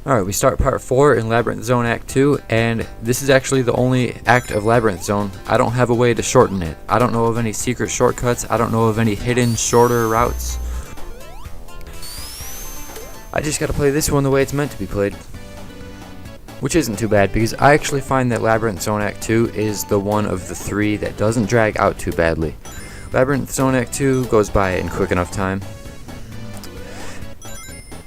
Alright, we start part 4 in Labyrinth Zone Act 2, and this is actually the only act of Labyrinth Zone. I don't have a way to shorten it. I don't know of any secret shortcuts. I don't know of any hidden, shorter routes. I just gotta play this one the way it's meant to be played. Which isn't too bad, because I actually find that Labyrinth Zone Act 2 is the one of the 3 that doesn't drag out too badly. Labyrinth Zone Act 2 goes by in quick enough time.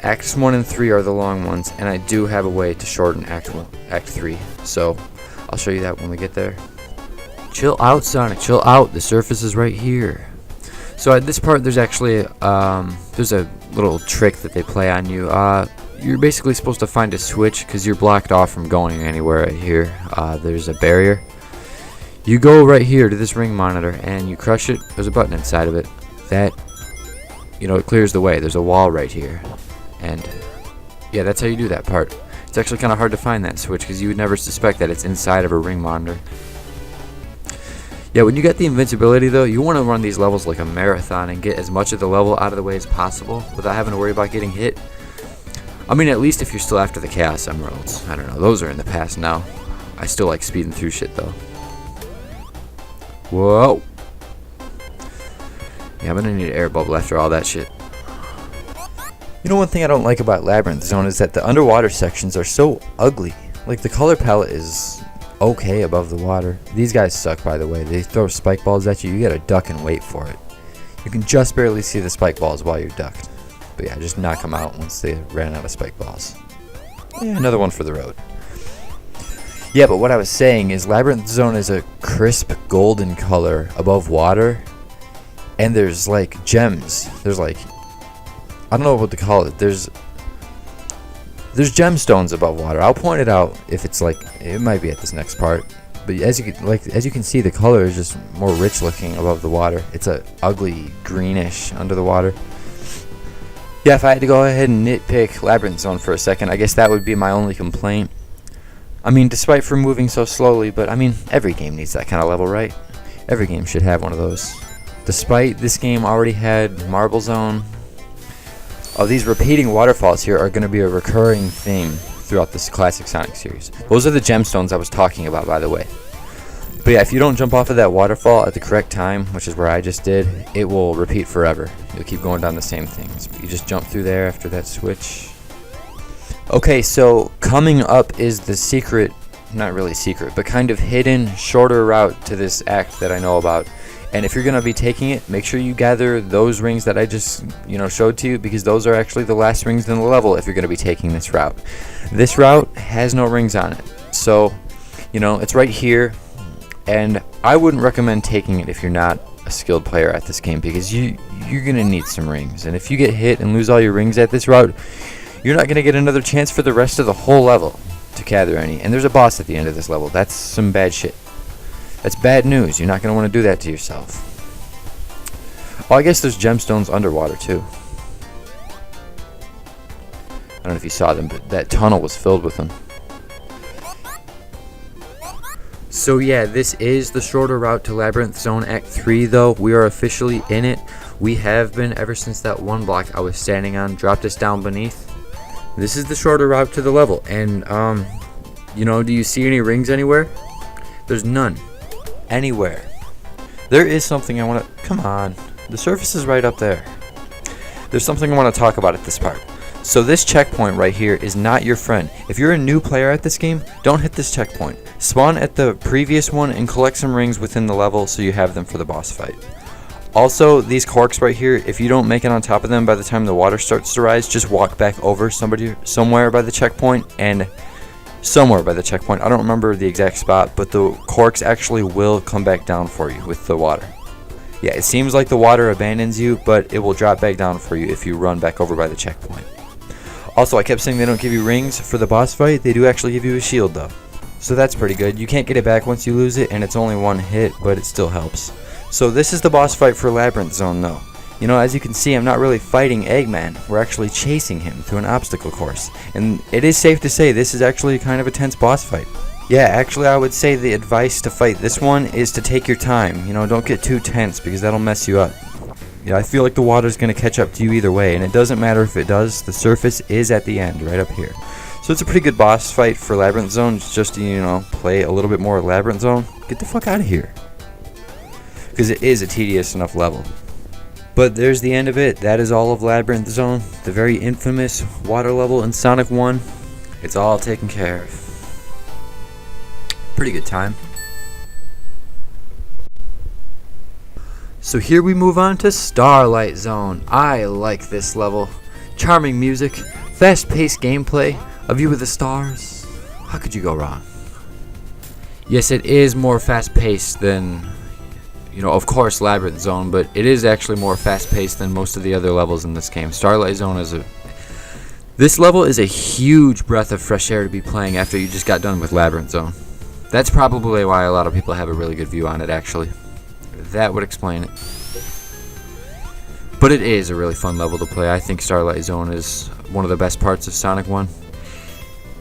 Acts 1 and 3 are the long ones, and I do have a way to shorten Act 3, so I'll show you that when we get there. Chill out, Sonic, chill out. The surface is right here. So at this part, there's actually there's a little trick that they play on you. You're basically supposed to find a switch because you're blocked off from going anywhere right here. There's a barrier. You go right here to this ring monitor and you crush it. There's a button inside of it that, it clears the way. There's a wall right here. And yeah, that's how you do that part. It's actually kind of hard to find that switch because you would never suspect that it's inside of a ring monitor. Yeah, when you get the invincibility though, you want to run these levels like a marathon and get as much of the level out of the way as possible without having to worry about getting hit. I mean, at least if you're still after the Chaos Emeralds. I don't know, those are in the past now. I still like speeding through shit though. Whoa. Yeah, I'm gonna need an air bubble after all that shit. One thing I don't like about Labyrinth Zone is that the underwater sections are so ugly. Like, the color palette is okay above the water. These guys suck, by the way. They throw spike balls at you. You gotta duck and wait for it. You can just barely see the spike balls while you're ducked. But yeah, just knock them out once they ran out of spike balls. Yeah, another one for the road. Yeah, but what I was saying is Labyrinth Zone is a crisp golden color above water. And there's like gems. There's like, I don't know what to call it. There's gemstones above water. I'll point it out if it's like, it might be at this next part. But as you can see, the color is just more rich looking above the water. It's a ugly greenish under the water. Yeah, if I had to go ahead and nitpick Labyrinth Zone for a second, I guess that would be my only complaint. I mean, despite for moving so slowly, but I mean, every game needs that kind of level, right? Every game should have one of those. Despite this game already had Marble Zone. Oh, these repeating waterfalls here are going to be a recurring theme throughout this classic Sonic series. Those are the gemstones I was talking about, by the way. But yeah, if you don't jump off of that waterfall at the correct time, which is where I just did, it will repeat forever. You'll keep going down the same things. You just jump through there after that switch. Okay, so coming up is the secret, not really secret, but kind of hidden, shorter route to this act that I know about. And if you're going to be taking it, make sure you gather those rings that I just, showed to you, because those are actually the last rings in the level if you're going to be taking this route. This route has no rings on it. So, it's right here. And I wouldn't recommend taking it if you're not a skilled player at this game, because you're going to need some rings. And if you get hit and lose all your rings at this route, you're not going to get another chance for the rest of the whole level to gather any. And there's a boss at the end of this level. That's some bad shit. That's bad news. You're not going to want to do that to yourself. Oh, I guess there's gemstones underwater too. I don't know if you saw them, but that tunnel was filled with them. So yeah, this is the shorter route to Labyrinth Zone Act 3 though. We are officially in it. We have been ever since that one block I was standing on dropped us down beneath. This is the shorter route to the level. And, do you see any rings anywhere? There's none. Anywhere. There is something I want to... Come on. The surface is right up there. There's something I want to talk about at this part. So this checkpoint right here is not your friend. If you're a new player at this game, don't hit this checkpoint. Spawn at the previous one and collect some rings within the level so you have them for the boss fight. Also, these corks right here, if you don't make it on top of them by the time the water starts to rise, just walk back over somewhere by the checkpoint and... somewhere by the checkpoint. I don't remember the exact spot, but the corks actually will come back down for you with the water. Yeah, it seems like the water abandons you, but it will drop back down for you if you run back over by the checkpoint. Also, I kept saying they don't give you rings for the boss fight. They do actually give you a shield though. So that's pretty good. You can't get it back once you lose it, and it's only one hit, but it still helps. So this is the boss fight for Labyrinth Zone though. As you can see, I'm not really fighting Eggman. We're actually chasing him through an obstacle course. And it is safe to say this is actually kind of a tense boss fight. Yeah, actually I would say the advice to fight this one is to take your time. Don't get too tense because that'll mess you up. Yeah, I feel like the water's going to catch up to you either way. And it doesn't matter if it does. The surface is at the end, right up here. So it's a pretty good boss fight for Labyrinth Zone. Just to, play a little bit more Labyrinth Zone. Get the fuck out of here. Because it is a tedious enough level. But there's the end of it. That is all of Labyrinth Zone. The very infamous water level in Sonic 1. It's all taken care of. Pretty good time. So here we move on to Starlight Zone. I like this level. Charming music, fast-paced gameplay, a view of the stars. How could you go wrong? Yes, it is more fast-paced than, of course, Labyrinth Zone, but it is actually more fast-paced than most of the other levels in this game. Starlight Zone this level is a huge breath of fresh air to be playing after you just got done with Labyrinth Zone. That's probably why a lot of people have a really good view on it, actually. That would explain it. But it is a really fun level to play. I think Starlight Zone is one of the best parts of Sonic 1.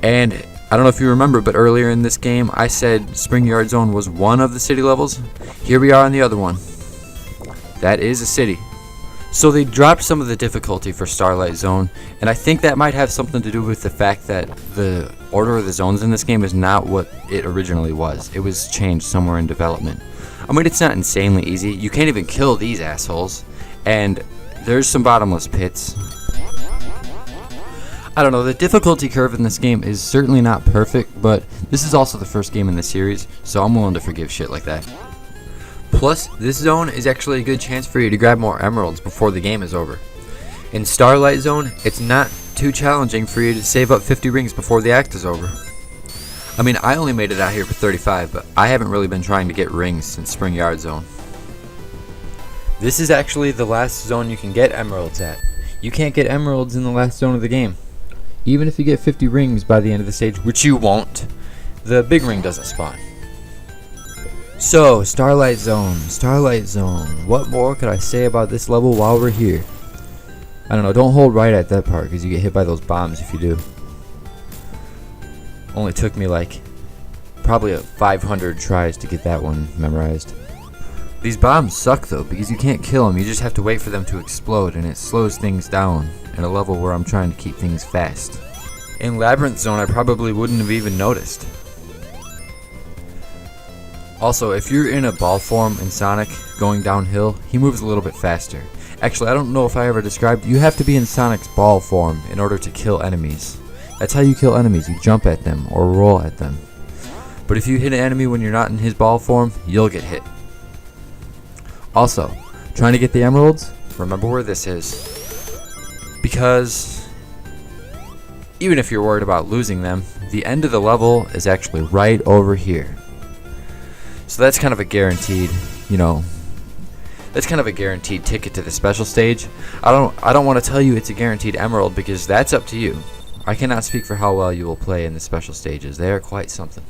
And I don't know if you remember, but earlier in this game, I said Spring Yard Zone was one of the city levels. Here we are on the other one. That is a city. So they dropped some of the difficulty for Starlight Zone, and I think that might have something to do with the fact that the order of the zones in this game is not what it originally was. It was changed somewhere in development. I mean, it's not insanely easy. You can't even kill these assholes. And there's some bottomless pits. I don't know, the difficulty curve in this game is certainly not perfect, but this is also the first game in the series, so I'm willing to forgive shit like that. Plus, this zone is actually a good chance for you to grab more emeralds before the game is over. In Starlight Zone, it's not too challenging for you to save up 50 rings before the act is over. I mean, I only made it out here for 35, but I haven't really been trying to get rings since Spring Yard Zone. This is actually the last zone you can get emeralds at. You can't get emeralds in the last zone of the game. Even if you get 50 rings by the end of the stage, which you won't, the big ring doesn't spawn. So, Starlight Zone. What more could I say about this level while we're here? I don't know, don't hold right at that part because you get hit by those bombs if you do. Only took me probably 500 tries to get that one memorized. These bombs suck though, because you can't kill them, you just have to wait for them to explode, and it slows things down in a level where I'm trying to keep things fast. In Labyrinth Zone, I probably wouldn't have even noticed. Also, if you're in a ball form in Sonic going downhill, he moves a little bit faster. Actually, I don't know if I ever described, you have to be in Sonic's ball form in order to kill enemies. That's how you kill enemies, you jump at them or roll at them. But if you hit an enemy when you're not in his ball form, you'll get hit. Also, trying to get the emeralds, remember where this is. Because even if you're worried about losing them, the end of the level is actually right over here. So that's kind of a guaranteed, that's kind of a guaranteed ticket to the special stage. I don't want to tell you it's a guaranteed emerald because that's up to you. I cannot speak for how well you will play in the special stages. They are quite something.